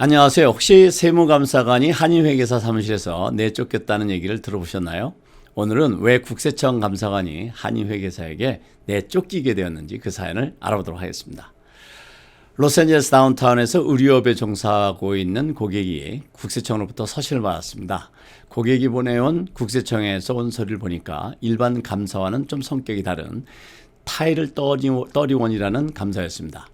안녕하세요. 혹시 세무감사관이 한인회계사 사무실에서 내쫓겼다는 얘기를 들어보셨나요? 오늘은 왜 국세청 감사관이 한인회계사에게 내쫓기게 되었는지 그 사연을 알아보도록 하겠습니다. 로스앤젤레스 다운타운에서 의류업에 종사하고 있는 고객이 국세청으로부터 서신을 받았습니다. 고객이 보내온 국세청에서 온 서류를 보니까 일반 감사와는 좀 성격이 다른 타이틀 31이라는 감사였습니다.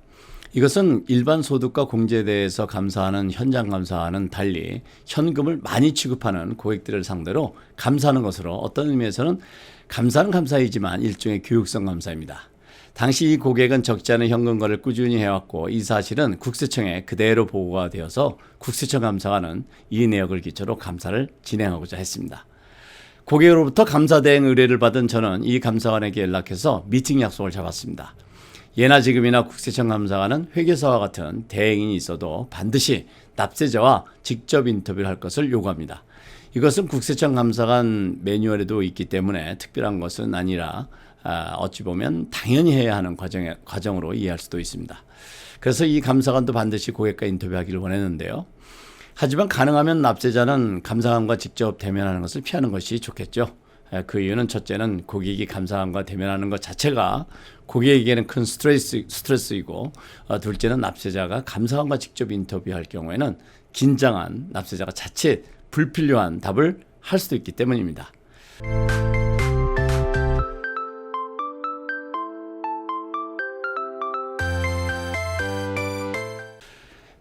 이것은 일반 소득과 공제에 대해서 감사하는 현장 감사와는 달리 현금을 많이 취급하는 고객들을 상대로 감사하는 것으로 어떤 의미에서는 감사는 감사이지만 일종의 교육성 감사입니다. 당시 이 고객은 적지 않은 현금거래를 꾸준히 해왔고 이 사실은 국세청에 그대로 보고가 되어서 국세청 감사관은 이 내역을 기초로 감사를 진행하고자 했습니다. 고객으로부터 감사 대행 의뢰를 받은 저는 이 감사관에게 연락해서 미팅 약속을 잡았습니다. 예나 지금이나 국세청 감사관은 회계사와 같은 대행인이 있어도 반드시 납세자와 직접 인터뷰를 할 것을 요구합니다. 이것은 국세청 감사관 매뉴얼에도 있기 때문에 특별한 것은 아니라 어찌 보면 당연히 해야 하는 과정으로 이해할 수도 있습니다. 그래서 이 감사관도 반드시 고객과 인터뷰하기를 원했는데요. 하지만 가능하면 납세자는 감사관과 직접 대면하는 것을 피하는 것이 좋겠죠. 그 이유는 첫째는 고객이 감사관과 대면하는 것 자체가 고객에게는 큰 스트레스이고 둘째는 납세자가 감사관과 직접 인터뷰할 경우에는 긴장한 납세자가 자칫 불필요한 답을 할 수도 있기 때문입니다.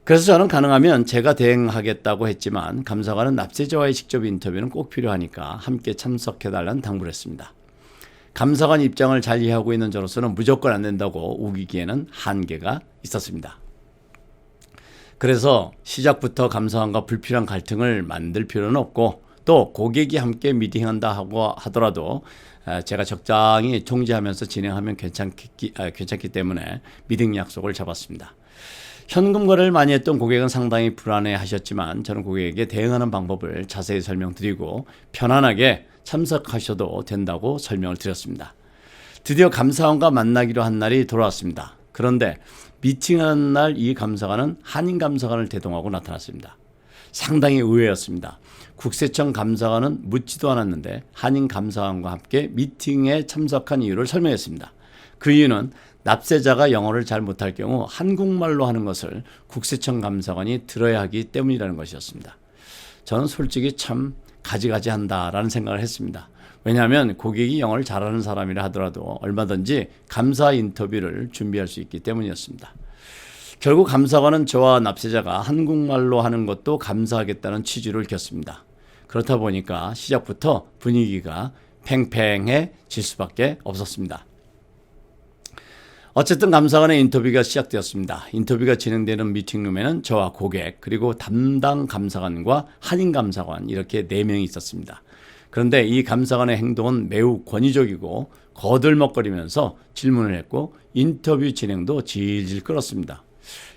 그래서 저는 가능하면 제가 대행하겠다고 했지만 감사관은 납세자와의 직접 인터뷰는 꼭 필요하니까 함께 참석해달라는 당부를 했습니다. 감사관 입장을 잘 이해하고 있는 저로서는 무조건 안 된다고 우기기에는 한계가 있었습니다. 그래서 시작부터 감사관과 불필요한 갈등을 만들 필요는 없고 또 고객이 함께 미팅한다 하고 하더라도 제가 적당히 통제하면서 진행하면 괜찮기 때문에 미팅 약속을 잡았습니다. 현금 거래를 많이 했던 고객은 상당히 불안해 하셨지만 저는 고객에게 대응하는 방법을 자세히 설명드리고 편안하게 참석하셔도 된다고 설명을 드렸습니다. 드디어 감사관과 만나기로 한 날이 돌아왔습니다. 그런데 미팅하는 날 이 감사관은 한인 감사관을 대동하고 나타났습니다. 상당히 의외였습니다. 국세청 감사관은 묻지도 않았는데 한인 감사관과 함께 미팅에 참석한 이유를 설명했습니다. 그 이유는 납세자가 영어를 잘 못할 경우 한국말로 하는 것을 국세청 감사관이 들어야 하기 때문이라는 것이었습니다. 저는 솔직히 참 가지가지한다라는 생각을 했습니다. 왜냐하면 고객이 영어를 잘하는 사람이라 하더라도 얼마든지 감사 인터뷰를 준비할 수 있기 때문이었습니다. 결국 감사관은 저와 납세자가 한국말로 하는 것도 감사하겠다는 취지를 켰습니다. 그렇다 보니까 시작부터 분위기가 팽팽해질 수밖에 없었습니다. 어쨌든 감사관의 인터뷰가 시작되었습니다. 인터뷰가 진행되는 미팅룸에는 저와 고객 그리고 담당 감사관과 한인 감사관 이렇게 4명이 있었습니다. 그런데 이 감사관의 행동은 매우 권위적이고 거들먹거리면서 질문을 했고 인터뷰 진행도 질질 끌었습니다.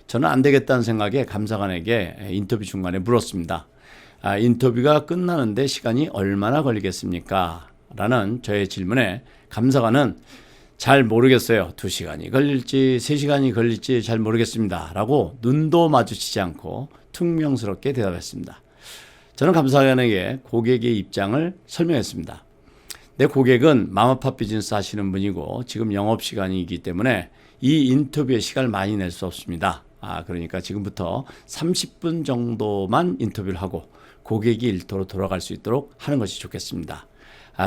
저는 안 되겠다는 생각에 감사관에게 인터뷰 중간에 물었습니다. 인터뷰가 끝나는데 시간이 얼마나 걸리겠습니까? 라는 저의 질문에 감사관은 잘 모르겠어요. 2시간이 걸릴지 3시간이 걸릴지 잘 모르겠습니다. 라고 눈도 마주치지 않고 퉁명스럽게 대답했습니다. 저는 감사관에게 고객의 입장을 설명했습니다. 내 고객은 맘아파 비즈니스 하시는 분이고 지금 영업시간이기 때문에 이 인터뷰에 시간을 많이 낼 수 없습니다. 그러니까 지금부터 30분 정도만 인터뷰를 하고 고객이 일터로 돌아갈 수 있도록 하는 것이 좋겠습니다.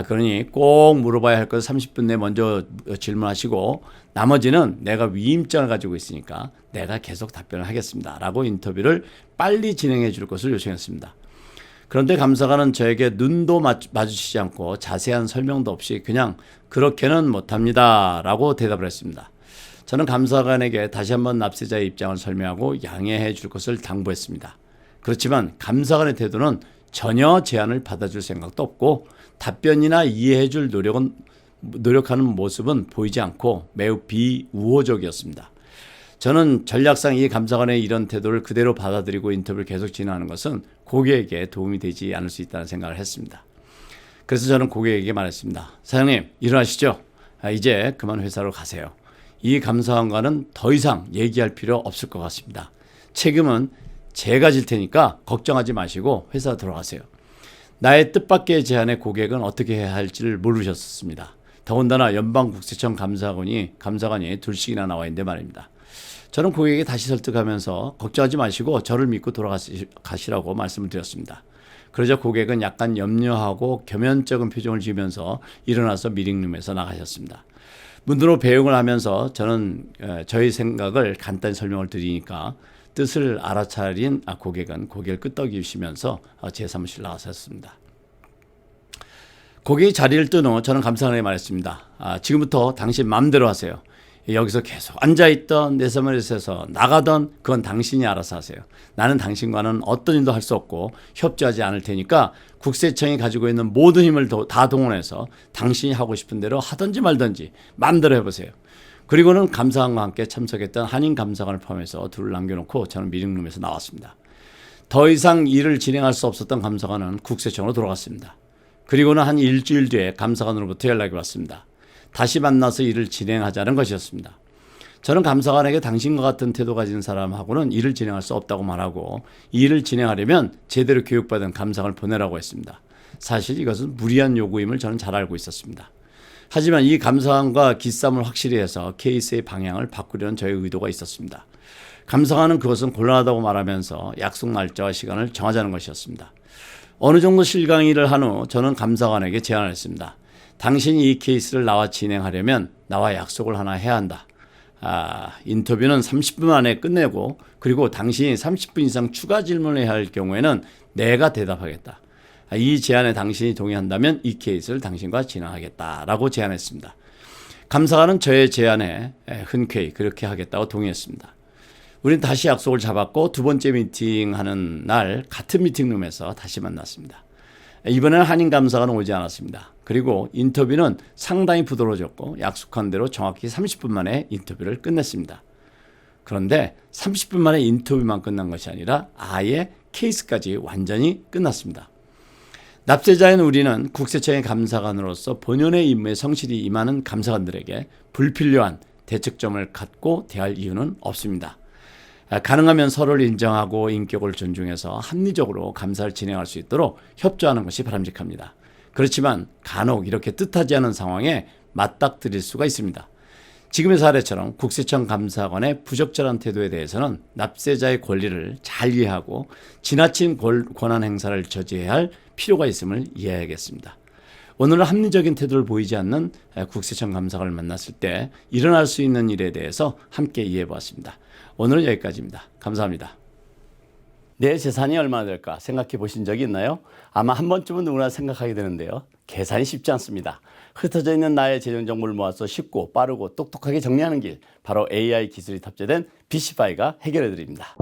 그러니 꼭 물어봐야 할 것을 30분 내에 먼저 질문하시고 나머지는 내가 위임장을 가지고 있으니까 내가 계속 답변을 하겠습니다. 라고 인터뷰를 빨리 진행해 줄 것을 요청했습니다. 그런데 감사관은 저에게 눈도 마주치지 않고 자세한 설명도 없이 그냥 그렇게는 못합니다. 라고 대답을 했습니다. 저는 감사관에게 다시 한번 납세자의 입장을 설명하고 양해해 줄 것을 당부했습니다. 그렇지만 감사관의 태도는 전혀 제안을 받아줄 생각도 없고 답변이나 이해해 줄 노력하는 모습은 보이지 않고 매우 비우호적이었습니다. 저는 전략상 이 감사관의 이런 태도를 그대로 받아들이고 인터뷰를 계속 진행하는 것은 고객에게 도움이 되지 않을 수 있다는 생각을 했습니다. 그래서 저는 고객에게 말했습니다. 사장님, 일어나시죠. 이제 그만 회사로 가세요. 이 감사관과는 더 이상 얘기할 필요 없을 것 같습니다. 책임은 제가 질 테니까 걱정하지 마시고 회사 들어가세요. 나의 뜻밖의 제안에 고객은 어떻게 해야 할지를 모르셨습니다. 더군다나 연방국세청 감사관이 둘씩이나 나와 있는데 말입니다. 저는 고객에게 다시 설득하면서 걱정하지 마시고 저를 믿고 돌아가시라고 말씀을 드렸습니다. 그러자 고객은 약간 염려하고 겸연쩍은 표정을 지으면서 일어나서 미팅룸에서 나가셨습니다. 문으로 배웅을 하면서 저는 저의 생각을 간단히 설명을 드리니까 뜻을 알아차린 고객은 고개를 끄덕이시면서 제 사무실 나가셨습니다. 고객이 자리를 뜬 후 저는 감사하게 말했습니다. 지금부터 당신 마음대로 하세요. 여기서 계속 앉아있던 내 사무실에서 나가던 그건 당신이 알아서 하세요. 나는 당신과는 어떤 일도 할 수 없고 협조하지 않을 테니까 국세청이 가지고 있는 모든 힘을 다 동원해서 당신이 하고 싶은 대로 하든지 말든지 마음대로 해보세요. 그리고는 감사관과 함께 참석했던 한인 감사관을 포함해서 둘을 남겨놓고 저는 미팅룸에서 나왔습니다. 더 이상 일을 진행할 수 없었던 감사관은 국세청으로 돌아갔습니다. 그리고는 한 일주일 뒤에 감사관으로부터 연락이 왔습니다. 다시 만나서 일을 진행하자는 것이었습니다. 저는 감사관에게 당신과 같은 태도 가진 사람하고는 일을 진행할 수 없다고 말하고 일을 진행하려면 제대로 교육받은 감사관을 보내라고 했습니다. 사실 이것은 무리한 요구임을 저는 잘 알고 있었습니다. 하지만 이 감사관과 기싸움을 확실히 해서 케이스의 방향을 바꾸려는 저의 의도가 있었습니다. 감사관은 그것은 곤란하다고 말하면서 약속 날짜와 시간을 정하자는 것이었습니다. 어느 정도 실강의를 한 후 저는 감사관에게 제안을 했습니다. 당신이 이 케이스를 나와 진행하려면 나와 약속을 하나 해야 한다. 인터뷰는 30분 안에 끝내고 그리고 당신이 30분 이상 추가 질문을 해야 할 경우에는 내가 대답하겠다. 이 제안에 당신이 동의한다면 이 케이스를 당신과 진행하겠다라고 제안했습니다. 감사관은 저의 제안에 흔쾌히 그렇게 하겠다고 동의했습니다. 우리는 다시 약속을 잡았고 두 번째 미팅하는 날 같은 미팅룸에서 다시 만났습니다. 이번에는 한인 감사관은 오지 않았습니다. 그리고 인터뷰는 상당히 부드러워졌고 약속한 대로 정확히 30분 만에 인터뷰를 끝냈습니다. 그런데 30분 만에 인터뷰만 끝난 것이 아니라 아예 케이스까지 완전히 끝났습니다. 납세자인 우리는 국세청의 감사관으로서 본연의 임무에 성실히 임하는 감사관들에게 불필요한 대척점을 갖고 대할 이유는 없습니다. 가능하면 서로를 인정하고 인격을 존중해서 합리적으로 감사를 진행할 수 있도록 협조하는 것이 바람직합니다. 그렇지만 간혹 이렇게 뜻하지 않은 상황에 맞닥뜨릴 수가 있습니다. 지금의 사례처럼 국세청 감사관의 부적절한 태도에 대해서는 납세자의 권리를 잘 이해하고 지나친 권한 행사를 저지해야 할 필요가 있음을 이해해야겠습니다. 오늘은 합리적인 태도를 보이지 않는 국세청 감사관을 만났을 때 일어날 수 있는 일에 대해서 함께 이해해 보았습니다. 오늘은 여기까지입니다. 감사합니다. 내 재산이 얼마나 될까 생각해 보신 적이 있나요? 아마 한 번쯤은 누구나 생각하게 되는데요. 계산이 쉽지 않습니다. 흩어져 있는 나의 재정 정보를 모아서 쉽고 빠르고 똑똑하게 정리하는 길, 바로 AI 기술이 탑재된 BCPI가 해결해 드립니다.